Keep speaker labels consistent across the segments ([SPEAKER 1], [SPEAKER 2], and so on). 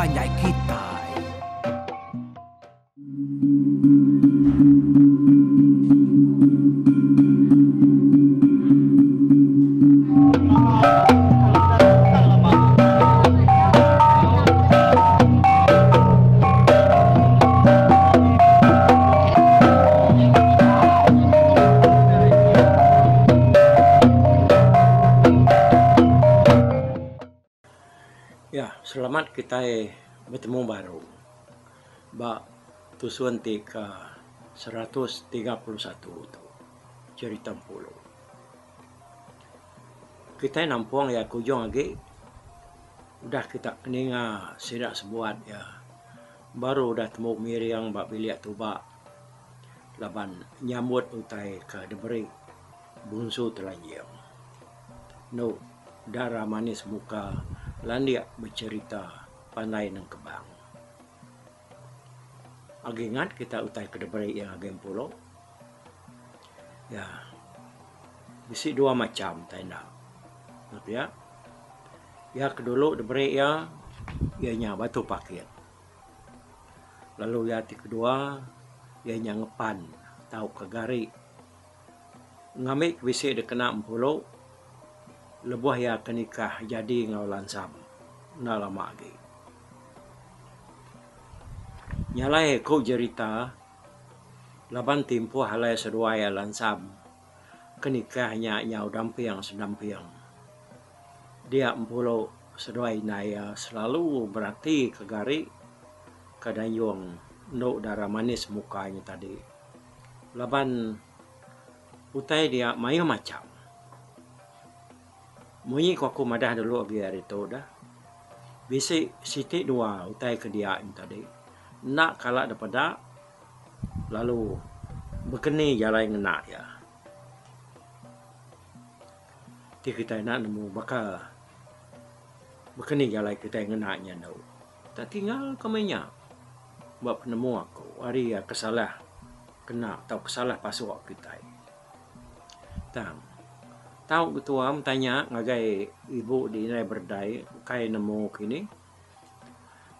[SPEAKER 1] Panjai kita.
[SPEAKER 2] Ya, selamat kita bertemu baru. Bak tusuan ke 131 tu cerita pulau. Kita nampuang ya kujong lagi. Udah kita keninga sidak sebuat ya. Baru udah temu miriang bak biliak tu bak laban nyambut utai ke diberi bungsu telanjang. No, darah manis muka landia bercerita pandai nang kebang. Agi ingat kita utai ke deberi yang agem pulau. Ya, bisi dua macam tenda. Ya, ya kedulu deberi ya, ianya batu pakit. Lalu ya ti kedua, ianya ngepan tau kegari. Ngamik bisi de kena pulau. Lebuah ya kenikah jadi ngau lansam na lama lagi. Nyalai ko cerita laban timpu halai sedua ya lansam kenikahnya nyau dampiang sedampiang. Dia empulau sedua inaya selalu berarti kegari kadanyong no darah manis mukanya tadi. Laban utai dia mayo macam. Munyi ko aku madah dulu agi hari tu dah. Bisi siti dua utai ke dia tadi. Nak kalak daripada lalu berkeni jalan nak ya. Ti kita nak nemu baka berkeni jalan kita ngenaknya dah. Tak tinggal kemenya. Buat penemu aku hari ya kesalah kena atau kesalah pasuk kita. Tang tahu ketua tanya ngagai ibu di inai berdai kai nemu kini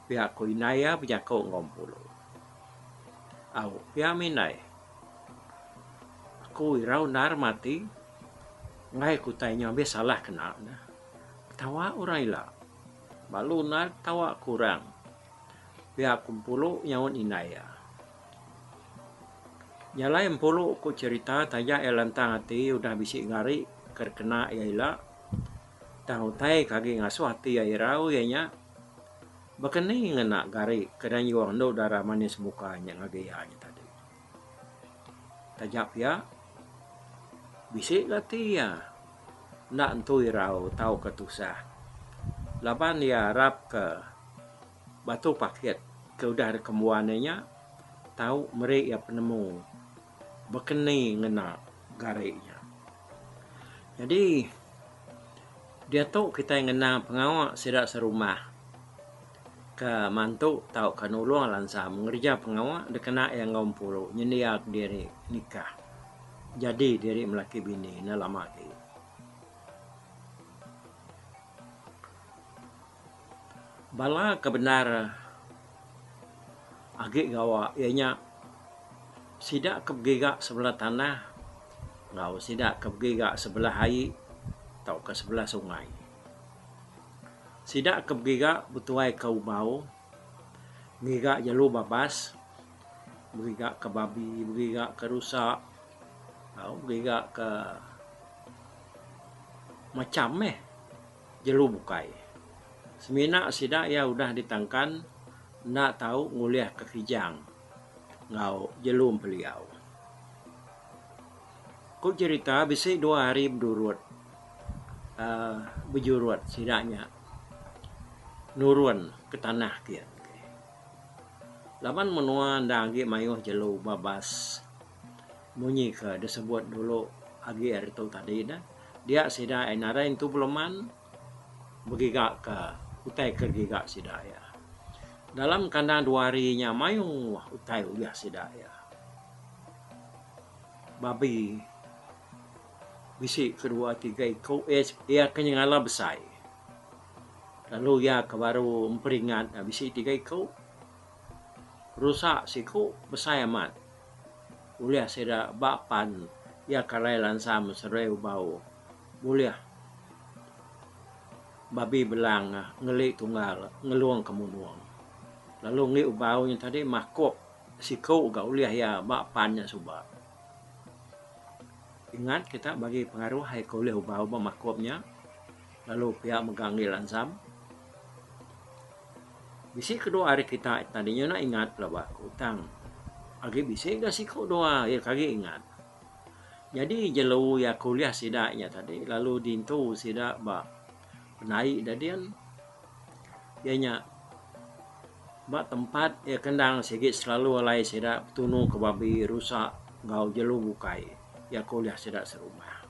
[SPEAKER 2] pihak ko inaya pihak ko ngompulo au pihak minai aku irau nar mati ngai ku tanya be salah kena tawa orang ila balu nar tawa kurang pihak kumpulo nyawan inaya nyalai empolo ku cerita tanya elantang hati udah bisi ngari kerkena ialah tahu tai kaki ngasuh hati ya irau ianya bakeni ngena gari kedan yuang do darah manis mukanya ngagayanya tadi tajap ya bisik lati ya nak entu irau tahu ketusah laban ya harap ke batu paket ke udah kemuannya tahu meri ya penemu bakeni ngena garinya. Jadi dia tahu kita yang ngena pengawak sidak serumah ke mantu tahu kanulung lansa mengerja pengawak dekena yang ngompulu nyeniak diri nikah. Jadi diri melaki bini na lama lagi. Bala kebenar agak gawa ianya sidak kebegak sebelah tanah ngau sidak kebegak sebelah hai atau ke sebelah sungai. Sidak kebegak betuai kau bau, begak jalu babas, begak ke babi, begak ke rusak, begak ke macam jalu bukai. Semina sidak ya udah ditangkan nak tahu nguliah ke kijang, ngau jalu beliau. Ku cerita bisi 2 hari berdurut berjurut sidaknya nurun ke tanah kian. Laban menua ndagi mayuh jelu babas munyi ke disebut dulu agi hari tu tadi dah dia sidak narain tu beloman begigak ke utai kergigak sidak ya. Dalam kandang 2 harinya mayuh utai uyah sidak ya. Babi bisi kedua tiga ikut ia kenyangala besar. Lalu ya baru memperingat bisi 3 ikut rusak siku besar amat. Boleh seda bapan ya kalai lansam serai bau. Boleh babi belang ngelik tunggal ngeluang kemunuang. Lalu ngi ubau yang tadi makop siku gak uliah ya bapannya subak. Ingat kita bagi pengaruh hai kuliah ubau makopnya. Lalu pihak megang lansam. Bisi kedua hari kita tadinya nak ingat lah bah utang. Agi bisi gak siku doa ya kagi ingat. Jadi jelu ya kuliah sidaknya tadi lalu dintu sidak bah naik dadian. Ianya bah tempat ya kendang sikit selalu alai sidak tunu ke babi rusak ngau jelu bukai ya kuliah sidak serumah.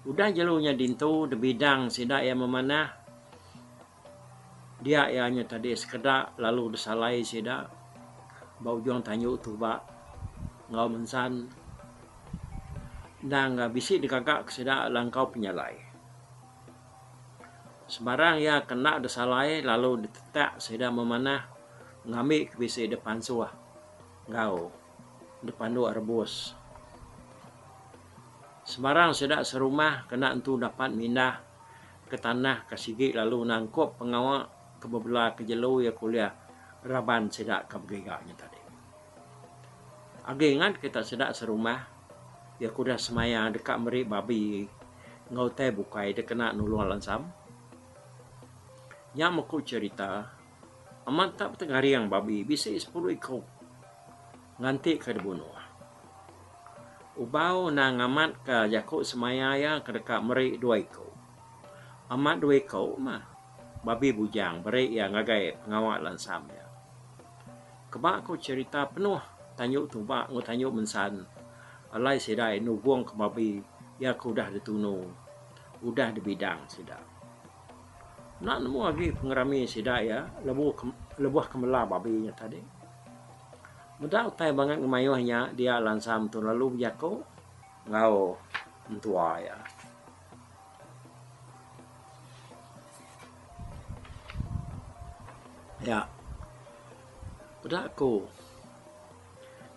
[SPEAKER 2] Udah jelunya dintu de bidang sidak yang memanah dia ianya tadi sekedar lalu desalai sidak bau juang tanyu tu ba ngau mensan dan bisi dikagak sidak langkau penyalai sembarang ya kena desalai lalu ditetak sidak memanah ngambil ke bisi depan suah ngau depan dua rebus sembarang sidak serumah kena entu dapat mindah ke tanah kasigi lalu nangkop pengawal ke bebelah ke jelu ya kuliah raban sidak ke begiganya tadi. Agi ingat kita sidak serumah ya kuda semaya dekat meri babi ngau teh bukai dia kena nulung lansam. Nya maku cerita amat tak tengah yang babi bisa 10 ikut nganti ke dibunuh. Ubau na ngamat ke jakuk semaya ya ke dekat meri 2 ikut. Amat 2 ikut mah babi bujang beri yang ngagai pengawal lansam ya. Kebak aku cerita penuh tanyuk tu bak ngutanyuk mensan. Alai sidai nubuang ke babi ya aku dah ditunu. Udah di bidang sidak. Nak nemu lagi pengerami sidak ya lebuh kemelah babinya tadi. Mudah utai banget ngemayuhnya dia lansam tu lalu jako ngau mentua ya. Ya. Udah aku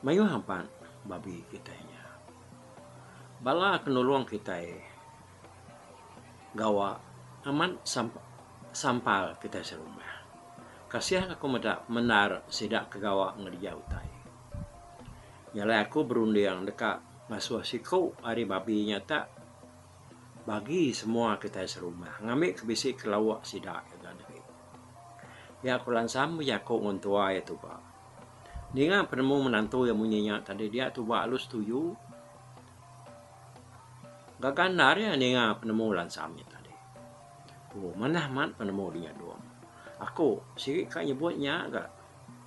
[SPEAKER 2] mayuh hampan babi kitanya. Bala kenuluang kita gawa aman sampal kita serumah. Kasihan aku menar sidak kegawa ngerjau utai. Nyala aku berunding dekat ngasuh siku hari babi nyata bagi semua kita serumah ngambil kebisi kelawak sidak ya aku lansam ya aku ngontua ya tu ba dengan penemu menantu yang munyinya tadi dia tu ba alus tuju gagandar ya dengan penemu lansamnya tadi mana man penemu dia doang aku sikit kak nyebutnya agak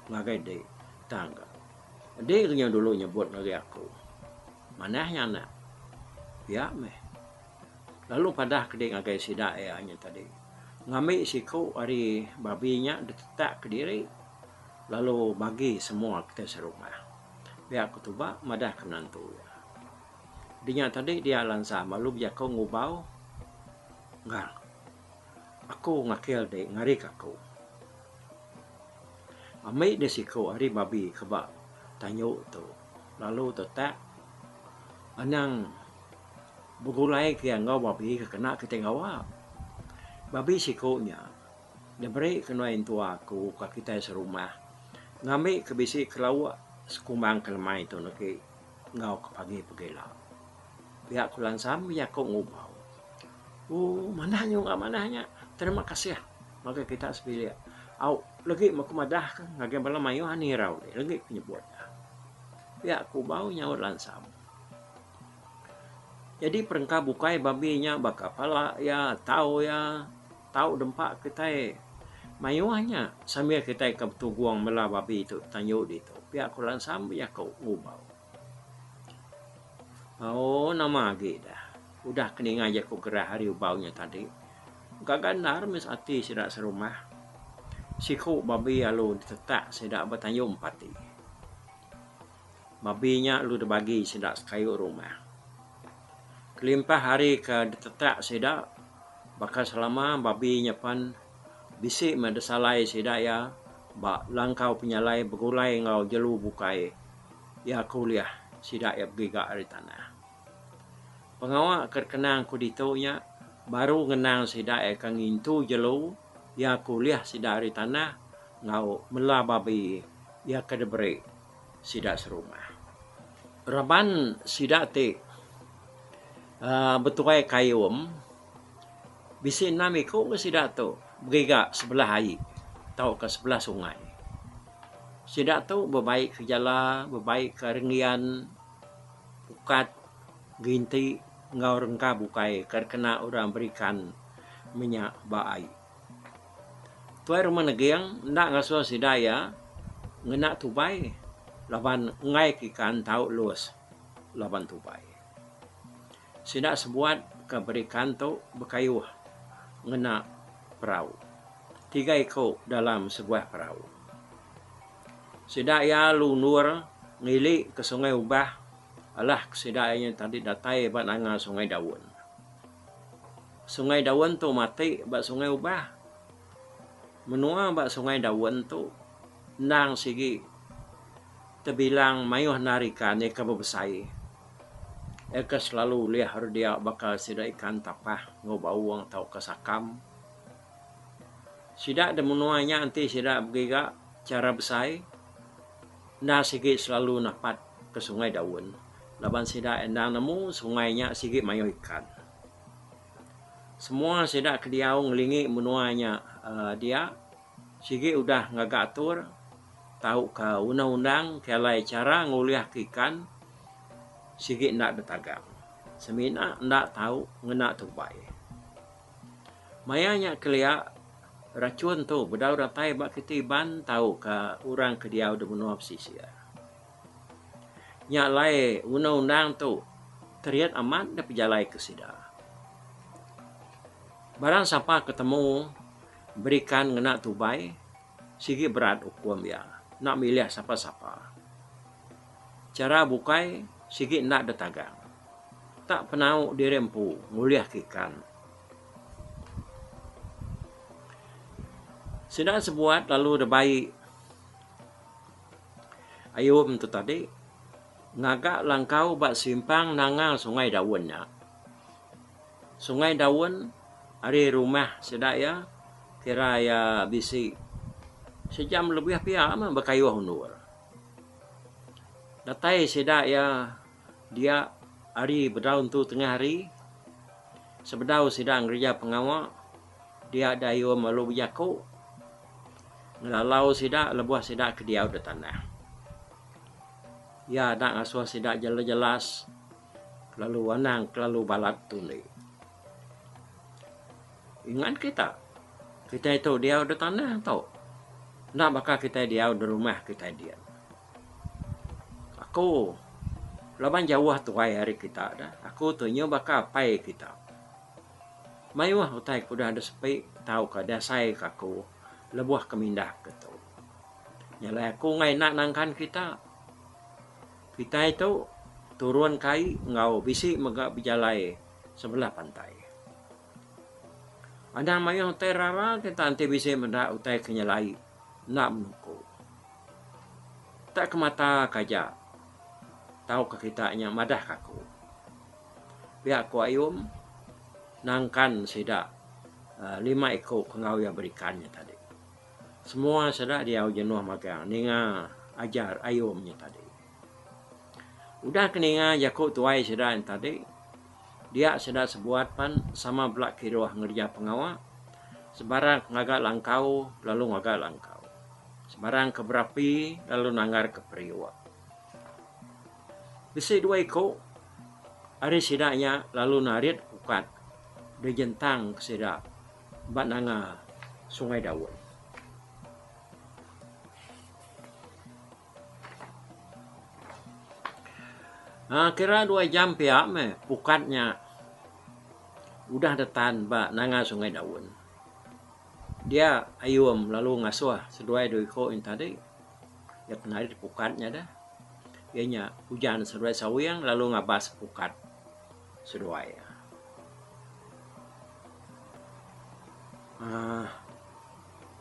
[SPEAKER 2] ngagai deh tangga dia yang dulu nyebut lagi aku manahnya nak ya meh lalu pada kedai ngagai sidak ya hanya tadi ngambil siku hari babinya ditetak ke diri lalu bagi semua kita serumah biar aku tuba madah ke menantu dia tadi dia lansa malu biar kau ngubau enggak aku ngakil deh ngarik aku amai de siku hari babi kebak tanyuk tu lalu tetak anang begulai kia ngau babi kena kita ngawa babi sikunya dia beri kenuain tua aku ke kita serumah ngambil ke bisi kelawak sekumbang kelemai tu nake ngau ke pagi pegela pihak kulansam ya kau ngubau manahnya terima kasih maka kita sebilik au lagi maku madah kan ngage bala mayu hani rau lagi penyebut ya aku bau nyaut lansam jadi perengkap bukai babinya baka pala ya tahu dempak kita mayuhnya sambil kita ke tuguang mela babi itu tanyu itu pihak kulan sam ya kau ngubau nama lagi dah udah kening aja ku gerah hari ubaunya tadi gagandar mis ati sidak serumah siku babi alu ditetak sidak bertanyu empati babinya lu dibagi sidak kayu rumah kelimpah hari ke ditetak sidak Baka selama babi nyapan bisik mendesalai sidaya ba langkau penyalai begulai ngau jelu bukai ya kuliah sidaya begiga ari tanah. Pengawa kerkenang kuditonya baru ngenang sidaya kang intu jelu ya kuliah sidaya ari tanah ngau mela babi ya kedebre sidak serumah. Raban sidak te betuai kayum bisi nami ko ke sidak tu begiga sebelah air atau ke sebelah sungai. Sidak tu berbaik ke jala, berbaik ke renggian, pukat, ginti, ngau rengka bukai kerkena orang berikan minyak baai. Tuai rumah negiang nak ngasuh sidaya ngenak tubai laban ngai kikan tau luas laban tubai. Sidak sebuat keberikan tu berkayuh ngena perahu. 3 ekor dalam sebuah perahu. Sidak ya lunur ngili ke sungai Ubah. Alah sidaknya tadi datai bat nanga sungai Daun. Sungai Daun tu mati bat sungai Ubah. Menua bat sungai Daun tu nang sigi terbilang mayuh narikan eka berbesai. Eka selalu liah dia bakal sidak ikan tapah ngobawang tau kesakam. Sidak demunuanya anti sidak begiga cara besai. Nah sigi selalu napat ke sungai Daun. Laban sidak endang nemu sungainya sigi mayuh ikan. Semua sidak kediau ngelingi menuanya dia. Sigi udah ngagatur tahu ke undang-undang kelai cara nguliah ikan. Sigi nak detagang. Semina nak tahu ngena tubai. Mayanya kelia racun tu bedau ratai bak ketiban tahu ke orang kediau de benua pesisir. Nya lai undang-undang tu teriat amat de pejalai ke sida. Barang siapa ketemu berikan ngena tubai sigi berat hukum ya. Nak milih siapa-siapa. Cara bukai sigi nak detagang. Tak penau dirempu nguliah ikan. Sidak sebuat lalu debai ayum tu tadi ngagak langkau bak simpang nanga sungai Daunnya. Sungai Daun ari rumah sidak ya kira ya bisi sejam lebih pihak mah berkayuh hunur. Datai sidak ya dia hari berdaun tu tengah hari sebedau sidak ngerja pengawal dia ada ayum malu berjaku ngelalau sidak lebuah sidak ke diau de tanah. Ya nak ngasuh sidak jelas lalu wanang lalu balat tuli. Ingat kita itu diau de tanah tau. Nak bakal kita diau di rumah kita dia. Aku laban jauh tuai hari kita dah. Aku tunyo bakal pai kita. Mayuah utai kuda ada sepi tahu ka dasai kaku lebuah kemindah gitu. Nyala aku ngai nak nangkan kita. Kita itu turun kai ngau bisi megak bijalai sebelah pantai. Ada mayuah utai rara kita anti bisi mendak utai kenyalai nak menuku. Tak kemata kaja. Tahu ke kita nya madah kaku. Pihak ku ayum nangkan sidak 5 ekor kengau yang berikannya tadi. Semua sidak dia jenuh magang ninga ajar ayumnya tadi. Udah keninga jakuk tuai sidak yang tadi. Dia sidak sebuat pan sama belak kiruah ngerja pengawal. Sebarang ngagak langkau lalu ngagak langkau. Sebarang keberapi lalu nanggar ke periwa. Bisi 2 ekor hari sidaknya lalu narit ukat di jentang sidak bat nanga sungai Daun. Kira 2 jam pihak me pukatnya udah detan bat nanga sungai Daun. Dia ayum lalu ngasuh seduai 2 ekor yang tadi. Ya penarit pukatnya dah. Ianya hujan seduai sawiang lalu ngabas pukat seduai.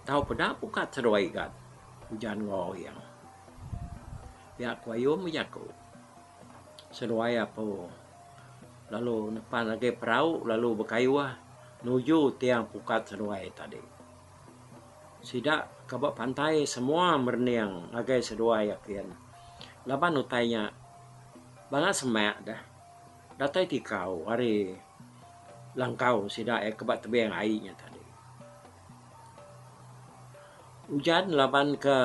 [SPEAKER 2] Tahu pada pukat seruai kat hujan ngoyang. Ya kuayo menyaku. Seruai apa? Lalu depan lagi perahu lalu berkayuah nuju tiang pukat seruai tadi. Sidak ke pantai semua merniang agai seruai yakin. Laban utainya banget semak dah. Datai tikau hari langkau sidak kebat tebing airnya tadi. Hujan laban ke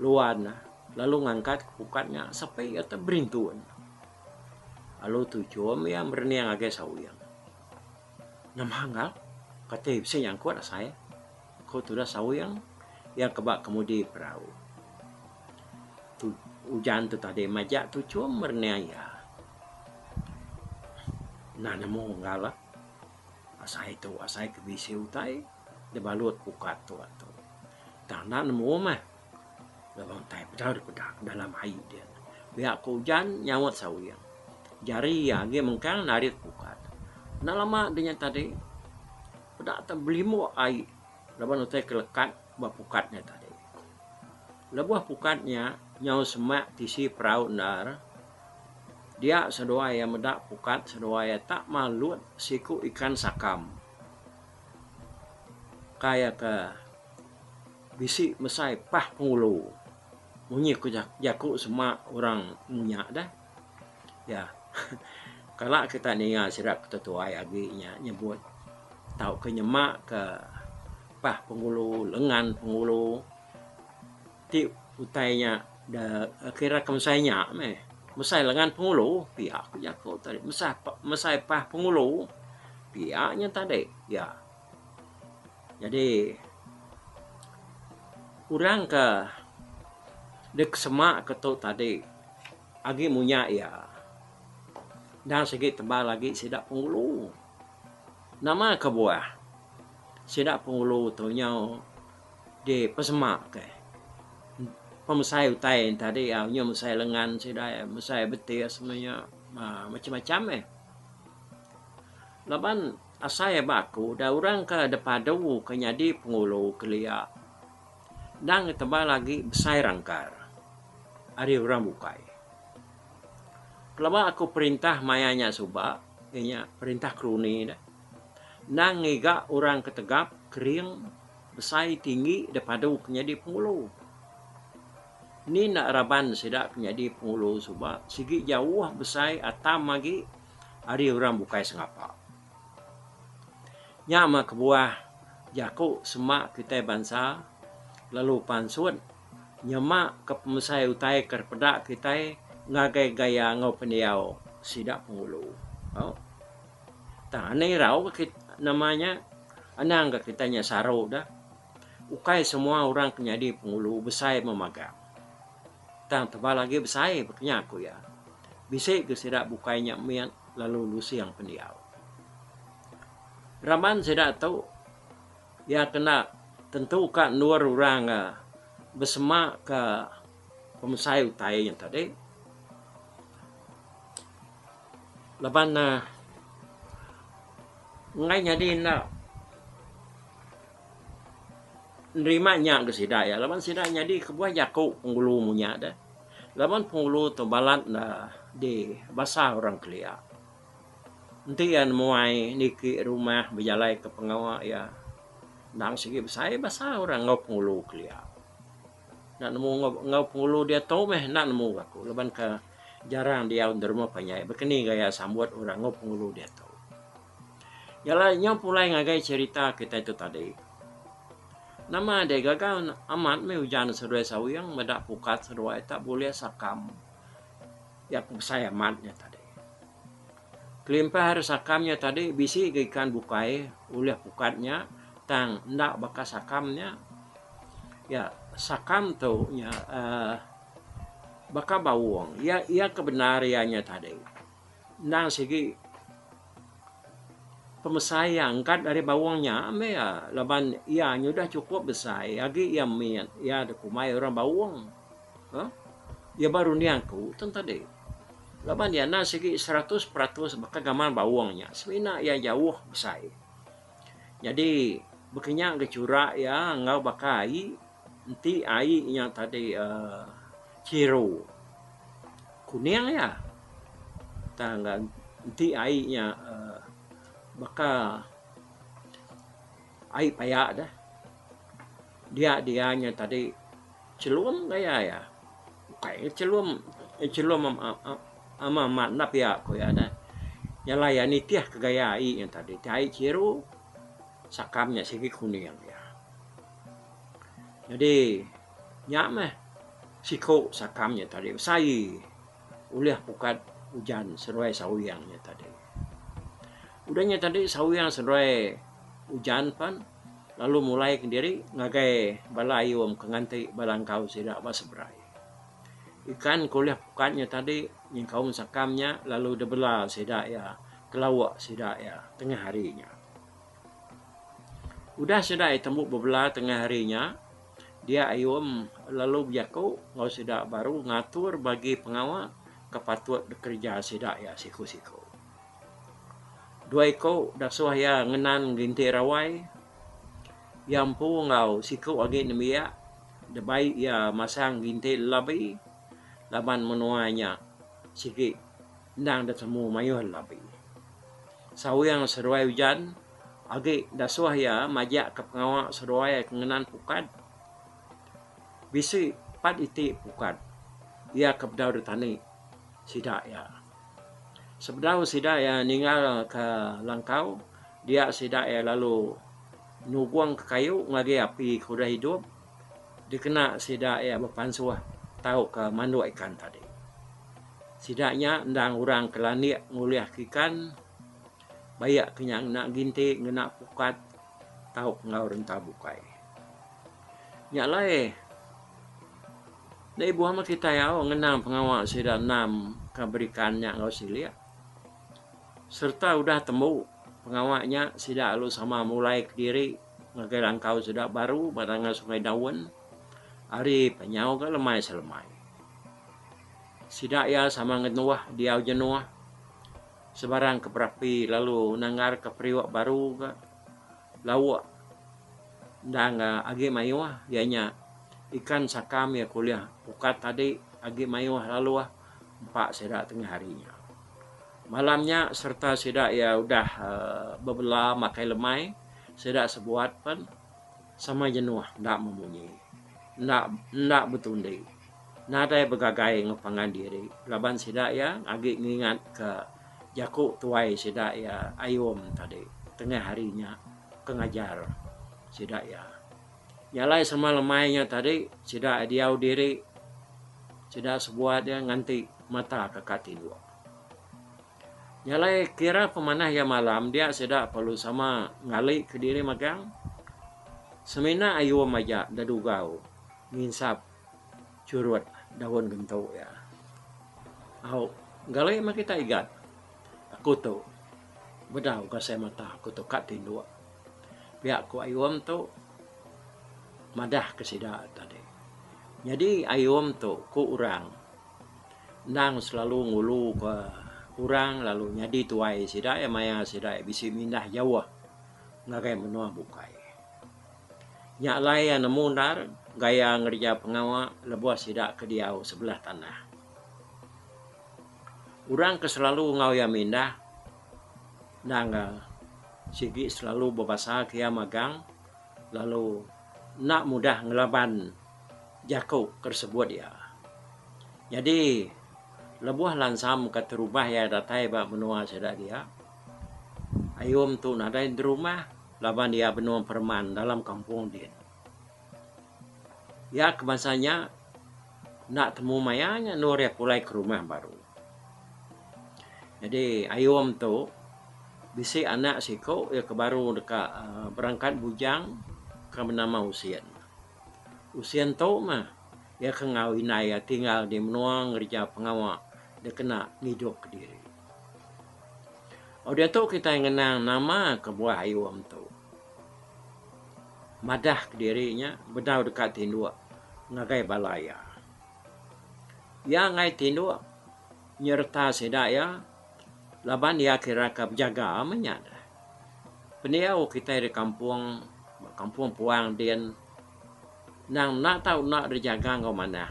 [SPEAKER 2] luar lalu ngangkat pukatnya sampai kata berintuan. Lalu tujuan yang berniang agak sauyang. Namanggal kata bisa yang kuat saya. Kau sudah sauyang yang kebak kemudi perahu. Hujan tu tadi majak tujuan berniang ya. Nah namo ngala. Asai kebisi utai debalut pukat tu atau. Tanah nemu mah labang tai pedar dalam air dia. Biak hujan nyawat sauyang. Jari ya dia mengkang narit pukat. Nah lama dia tadi pedak tak belimu air. Labang utai kelekat buah pukatnya tadi. Lebuah pukatnya nyaw semak tisi perahu nar. Dia sedua yang medak pukat sedua yang tak malut siku ikan sakam. Kaya ke bisi mesai pah pengulu. Munyi ku jaku semak orang munyak dah. Ya. Kalau kita dengar sirak ketuai aginya nyebut tahu ke nyemak ke pah pengulu, lengan pengulu. Ti utainya dah kira ke mesainya meh. Mesai lengan pengulu, pihak ku jaku tadi. Mesai pah pengulu, pihaknya tadi. Ya. Jadi kurang ke dek semak ketuk tadi agi munyak ya dan segi tebal lagi sidak pengulu nama kebuah sidak pengulu tu nyau di pesemak ke pemesai utai tadi ya nyo mesai lengan sidak mesai betis semuanya macam-macam laban asai baku dah orang ke depadu ke nyadi pengulu kelia dan tebal lagi besai rangkar. Hari orang bukai. Kalau aku perintah mayanya subak, ianya perintah kruni dah. Nang ngiga orang ketegap kering besai tinggi daripada kenyadi pengulu. Ni nak raban sidak kenyadi pengulu subak, sigi jauh besai atam lagi hari orang bukai sengapa. Nyama kebuah jaku semak kita bangsa lalu pansut nyemak ke pemusai utai kerpedak kita ngagai gaya ngau pendiau sidak pengulu. Oh. Tak aneh rau namanya anang ke kitanya sarau dah. Ukai semua orang kenyadi pengulu besai memagang. Tang tebal lagi besai berkenya aku ya. Bisik ke sidak bukainya mian lalu lusi yang pendiau. Raman sidak tahu ya kena tentu kan luar orang bersemak ke pemusai utai yang tadi. Laban ngai jadi nak nerimanya ke sidak ya. Laban sidak jadi kebuah jaku penggulu munya dah. Laban penggulu tu balat di basah orang kelia. Nanti yang muai niki rumah berjalai ke pengawal ya. Nang segi besar bahasa orang ngau pengulu kelia. Nak nemu ngau pengulu dia tahu meh nak nemu aku. Leban ke jarang dia derma panyai. Bekeni gaya sambut orang ngau pengulu dia tahu. Yalah nyau pulai ngagai cerita kita itu tadi. Nama dia gagal amat meh hujan seruai sauyang medak pukat seruai tak boleh sakam. Ya saya amatnya tadi. Kelimpah harus sakamnya tadi bisi ikan bukai oleh pukatnya. Tang ndak bakas sakamnya ya sakam tu nya baka bawang ya kebenariannya tadi nang segi pemesai angkat dari bawangnya ame ya laban ya nyudah cukup besar lagi ya mian ya ada kumai orang bawang ya baru niangku tadi laban ya nang segi 100% baka gaman bawangnya sebenarnya ya jauh besar jadi Bekenyak ke curak ya ngau bakai nanti air yang tadi ciro kuning ya tangga nanti airnya bakal air payak dah dianya tadi celum gaya ya kayak celum ama manap ya ko ya dah nyalayan tiah kegaya air yang tadi air ciro sakamnya segi kuning ya. Jadi nyameh siko sakamnya tadi sai uliah pukat hujan seruai sauyangnya tadi. Udahnya tadi sauyang seruai hujan pan lalu mulai kendiri ngagai balayum kenganti balangkau sidak basebrai. Ikan kuliah pukatnya tadi nyingkaum sakamnya lalu debela sidak ya kelawak sidak ya tengah harinya. Udah sudah tembuk bebelah tengah harinya, dia ayum lalu biako ngau sidak baru ngatur bagi pengawal kepatut bekerja sidak ya siku-siku. Dua iko dasuah ya ngenan ginti rawai, yang pu ngau siku agi nemia, debai ya masang ginti labi, laban menuanya sigi ndang datemu mayuh labi. Sauyang seruai hujan, agi dasuah ya majak ke pengawal seruai kengenan pukat bisi pat iti pukat ia kebdau ditani sidak ya sebedau sidak ya ninggal ke langkau dia sidak ya lalu nubuang ke kayu ngagi api kuda hidup dikena sidak ya berpansuah tahu ke mandu ikan tadi sidaknya ndang urang kelani nguliah ikan bayak kenyang nak ginti ngena pukat tahu ngau renta bukai nyalai dai buah ma kita ya ngenang pengawal sida 6 keberikannya ngau silia serta udah temu pengawaknya sida lu sama mulai ke diri ngagai langkau sudah baru badangan sungai daun hari penyau ke lemai selemai sida ya sama ngenuah dia jenuah sebarang keperapi lalu nangar ke priwak baru ke lawak ndang agi mayuah dianya ikan sakam ya kuliah pukat tadi agi mayuah lalu empat sedak tengah harinya malamnya serta sedak ya udah bebelah makai lemai sedak sebuat pun sama jenuah ndak memunyi ndak betundi nada begagai ngepangan diri laban sedak ya agi ngingat ke jaku tuai sidak ya ayum tadi tengah harinya kengajar sidak ya nyalai sama lemainya tadi sidak diau diri sidak sebuah dia nganti mata ke kati dua nyalai kira pemanah ya malam dia sidak perlu sama ngali ke diri magang semina ayum aja dadugau nginsap curut daun gentuk ya au galai mah kita igat aku tu bedau ka saya mata aku tu kat tindua biak ku ayum tu madah ke sida tadi jadi ayum tu ku urang nang selalu ngulu ke urang lalu nyadi tuai sida ya maya sida bisi mindah jauh ngagai menua bukai nyak lai nemu ndar gaya ngerja pengawa lebuah sida ke diau sebelah tanah urang ke selalu ngau ya mindah nangga sigi selalu berbahasa kia magang lalu nak mudah ngelaban jaku tersebut ya jadi lebuah lansam ke terubah ya datai ba benua seda dia ayum tu nadai di rumah laban dia benua perman dalam kampung dia ya kemasanya nak temu mayanya nur ya pulai ke rumah baru jadi ayum tu bisi anak siko ya kebaru dekat berangkat bujang ke menama usian tu mah ya kengawin ya tinggal di menua ngerja pengawal dia kena hidup ke diri dia tu kita ngenang nama kebuah ayum tu madah ke dirinya bedau dekat tindua ngagai balaya ya ngai tindua nyerta sedak ya laban dia kira ke jaga amanya peniau kita di kampung kampung puang dian nang nak tahu nak berjaga kau mana.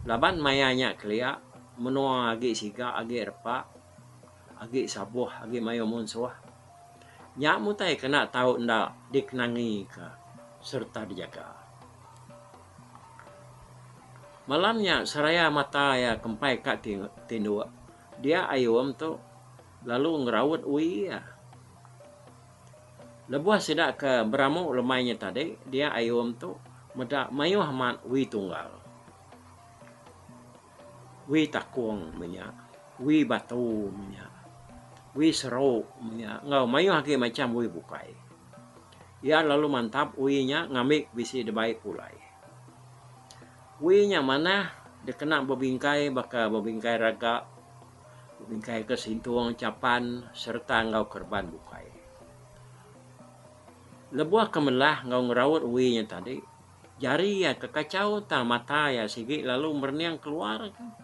[SPEAKER 2] Laban mayanya kelia menua agi siga agi repa agi sabuh agi mayo munsuah. Nyak mutai kena tahu ndak dikenangi ke serta dijaga. Malamnya seraya mata ya kempai kat tindu. Dia ayam tu lalu ngerawat ui ya. Lebuah sidak ke beramu lemainya tadi, dia ayam tu medak mayu hamat ui tunggal. Ui takung minyak, ui batu minyak, ui seruk minyak. Ngau mayu haki macam ui bukai. Ia lalu mantap uinya ngamik bisi debai pulai. Uinya mana dia kena berbingkai baka berbingkai raga, berbingkai ke sintuang capan serta ngau kerban bukai. Lebuah kemelah ngau ngerawat uinya tadi. Jari ya kekacau tak mata ya sigi lalu merniang keluar kan.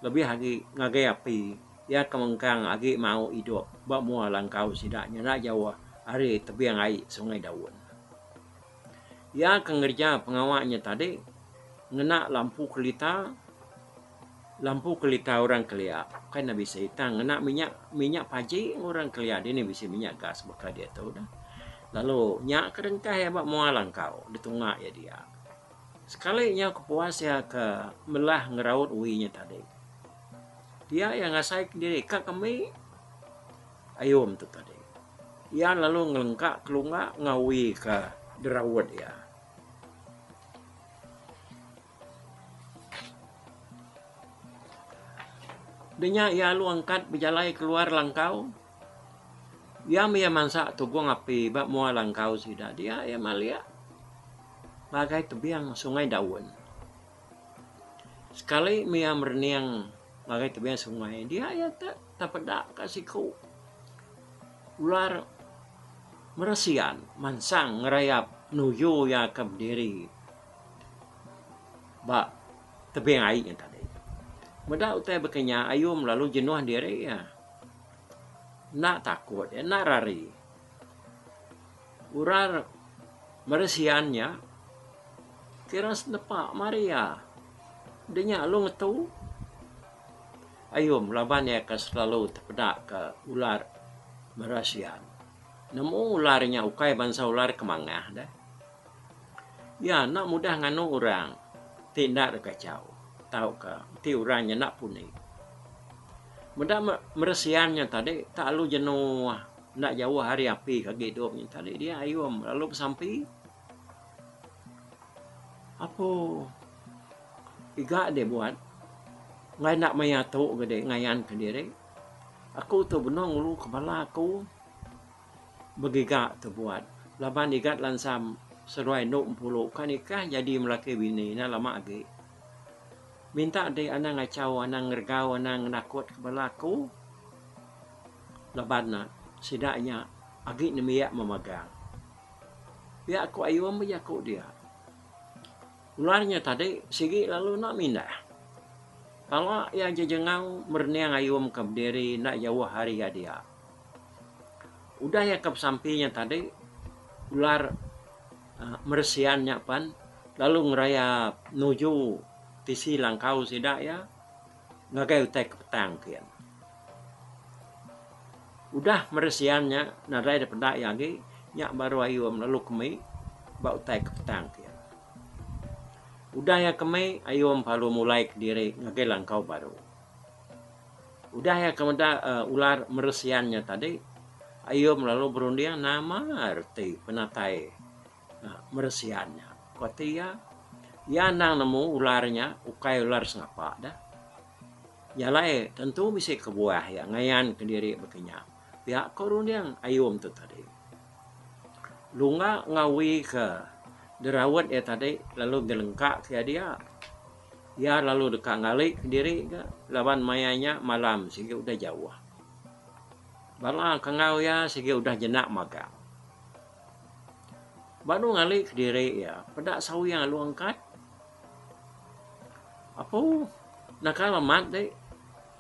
[SPEAKER 2] Lebih lagi ngagai api. Ya kemengkang agi mau hidup. Bak mua langkau sidaknya nak Jawa. Hari tebiang air sungai daun. Ya kengerja pengawaknya tadi. Ngena lampu kelita orang kelia. Kan nak bisa hitang. Ngena minyak paji orang kelia. Dia ni bisa minyak gas. Bakal dia tahu dah. Lalu nyak kerengkah ya bak mua langkau. Ditungak ya dia. Sekali nyak kepuas ya ke melah ngerawat uinya tadi. Dia yang ngasai diri kak kami ayam tu tadi. Ia lalu ngelengkak kelungak ngawi ke derawat ya. Denya ia lu angkat berjalai keluar langkau. Ia mia mansa tugung api bak mua langkau sida. Dia ya malia bagai tebiang sungai daun. Sekali mia merniang bagai tebiang sungai. Dia ya tak pedak kasih ku. Ular meresian, mansang ngerayap nuju ya ke berdiri. Bak tebiang airnya tadi. Medak utai bekenya ayum lalu jenuh diri ya. Nak takut ya, nak rari. Ular meresiannya kira senepak Maria. Denya lu ngetu. Ayum laban ya ke selalu terpedak ke ular meresian. Nemu ularnya ukai bangsa ular kemangah dah. Ya nak mudah nganu orang. Tindak kacau. Tahu ke? Ti orangnya nak puning. Mudah meresiannya tadi tak lu jenuh nak jauh hari api kaki hidupnya tadi dia ayum lalu sampai apa iga dia buat ngai nak mayatu gede ngayan ke diri aku tu benar ngulu kepala aku begiga tu buat laban igat lansam seruai nuk puluh kan ikah jadi melaki bini na lama lagi minta de anang ngacau anang ngergau anang nakut kepala aku laban na sidaknya agi nemiak memegang ya aku ayam ya aku dia ularnya tadi sigi lalu nak mindah kalau yang jejengau merniang ayam ke berdiri nak jauh hari ya dia udah ya ke sampingnya tadi ular meresiannya pan lalu ngeraya nuju tisi langkau sidak ya ngagai utai ke petang kian udah meresiannya nadai de pedak lagi nyak baru ayam lalu kemi bau utai ke petang kian udah ya kemi ayam palu mulai ke diri ngagai langkau baru udah ya kemudian ular meresiannya tadi ayam lalu berundian nama arti penatai meresiannya kotia ya nang nemu ularnya ukai ular sengapa dah ya lai tentu bisa kebuah ya ngayan ke diri bekenyam pihak koruniang ayam tu tadi lunga ngawi ke derawat ya tadi lalu gelengkak ke dia ya lalu dekat ngalik ke diri ke lawan mayanya malam sehingga udah jauh bala kangau ya sehingga udah jenak magang baru ngalik ke diri ya pedak sawi yang lu angkat apa nak alamat deh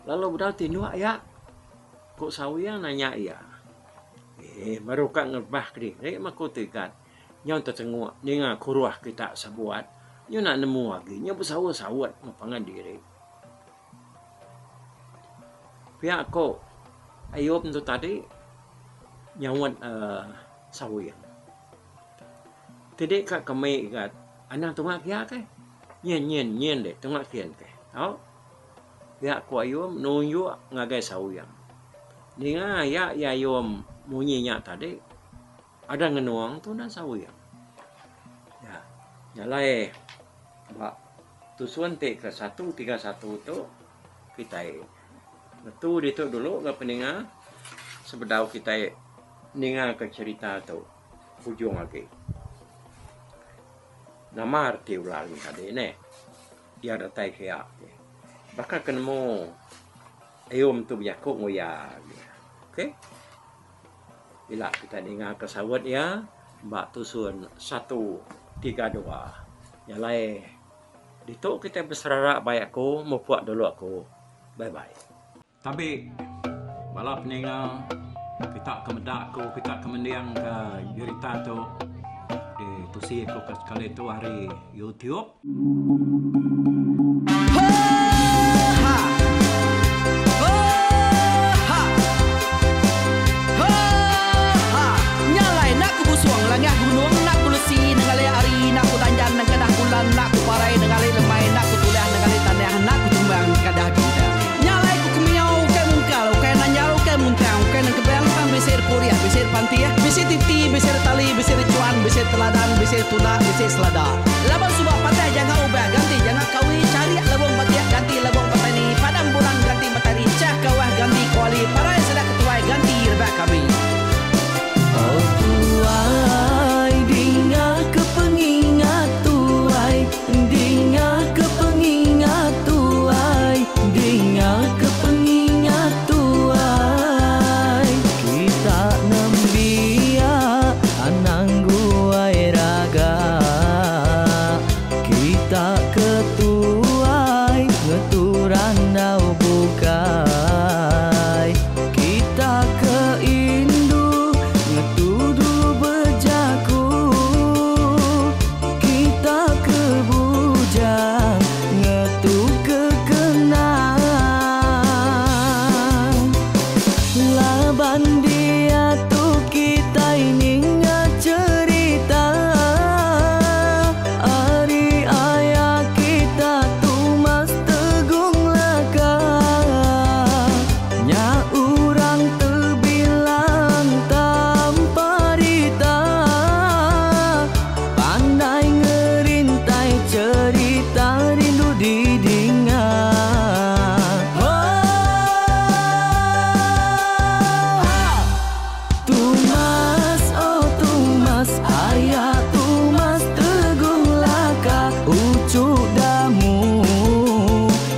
[SPEAKER 2] lalu udah tindu ya kok sawi yang nanya ya baru kak ngerbah ke diri makutikan Nyo tertengok ni ngah kuruah kita sebuat. Nyo nak nemu lagi. Nyo bersawat-sawat ngapangan diri. Pihak ko Ayub tu tadi nyawat sawiyang. Tadi kat kami kat anak tungak kia ke? Nyen deh tungak kian ke. Tahu? Pihak ko Ayub nunjuk ngagai sawiyang. Ni ngah ya Ayub munyinya tadi ada ngenuang tu nak sawiyang. Ya, nyalai bak tusuan te ke 131 tu kita betul itu dulu ke peninga sebedau kita ninga ke cerita tu hujung lagi. Nama arti ulang tadi ne dia ada tai kia. Bahkan kenemu Ayum tu biakuk ngoya. Okey. Bila kita ninga ke sawat ya bak tusun 132. Nyalai dituk kita berserarak baik aku mau buat dulu aku. Bye bye. Tapi balap peninga kita kemedak ko kita kemendiang ke cerita tu di tusi ko kali tu hari YouTube.
[SPEAKER 1] Nyalai nak ku busuang langah gunung nak ku lesi nengalai ari nak ku tanjan nang kadah bulan nak ku parai nengalai lemai nak ku tulah nengalai tanah nak ku tumbang kadah kita. Nyalai ku kumiau ke mungkal ke nanyal ke muntang ke nang kebang pang besir puriah besir pantiah besir titi besir tali besir cuan besir teladan besir tuna besir selada. Labang subak patah jangan ubah ganti jangan kawi cari labang patiah ganti labang patani padam bulan ganti matahari cah kawah ganti kuali parai sedak ketuai ganti rebak kami.
[SPEAKER 3] Oh tuai, dinga kepengingat tuai, dinga kepengingat tuai, dinga kepengingat tuai. Kita nembia anang guai raga, kita ketuai ngeturan dau bukai, kita keindu ngetudu bejaku, kita ke bujang ngetu kekenang. Laban dia tu kita ini cerita ari ayah kita tu mas tegung laka. Nya urang terbilang tanpa rita, pandai ngerintai cerita rindu didinga. Tumas, oh tumas, ayah tumas tegung laka, ucuk damu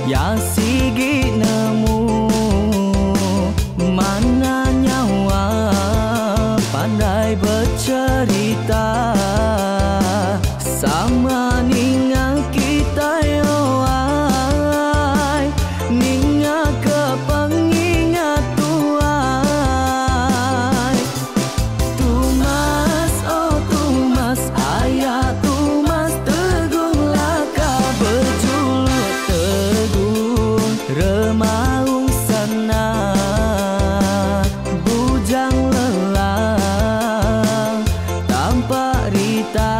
[SPEAKER 3] ya sigi nemu, mana nyawa pandai bercerita sama ninga kita yoai, ninga kepengingat tuai. Tumas, oh tumas, ayah tumas tegung laka, berjulut tegung remaung sana, bujang lelang tanpa rita,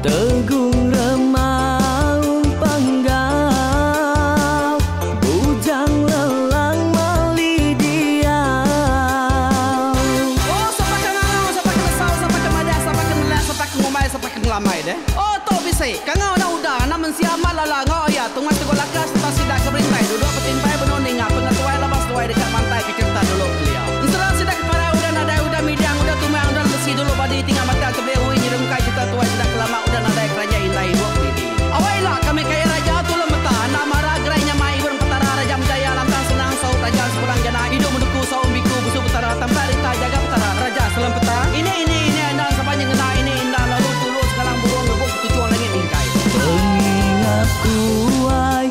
[SPEAKER 3] tegung remaung panggau, bujang lelang mali diau.
[SPEAKER 1] Oh, siapa kangau, siapa kesal, siapa kemadah, siapa kemelah, siapa ngomai, siapa ngelamai deh. Oh, to bisa. Kangau na udah, namun siapa lala ngau ya, tungas tegol lakas, kita sidak keberintai, duduk petintai benoning, pengatuai labas tuai dekat pantai kecerita dulu beliau. Insuran sidak para udah nada udah midang udah tumang udah besi dulu badi tinggal mata kebehui nyirum kai kita tuai sidak lama udah nada kerajaan indai buat diri. Awailah kami kaya raja tu lemeta, nak marah gerainya mai burung petara raja jaya lantang senang saut raja sepulang jana hidup menduku saum biku busuk petara tanpa rita jaga petara raja selam peta. Ini anda sepanjang ngena ini indah lalu tulus kalang burung ngebuk tujuan langit ingkai.
[SPEAKER 3] Pengingat tuai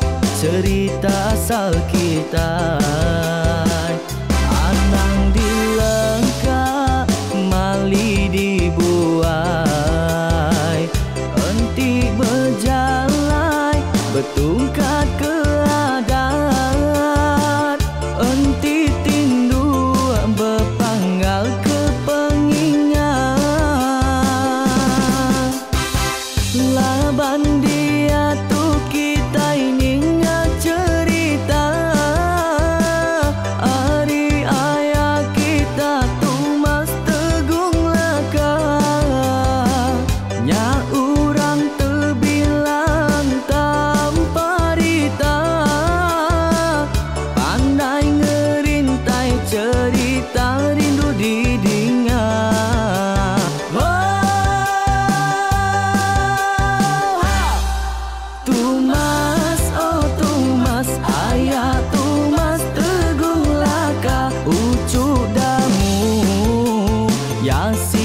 [SPEAKER 3] Yasi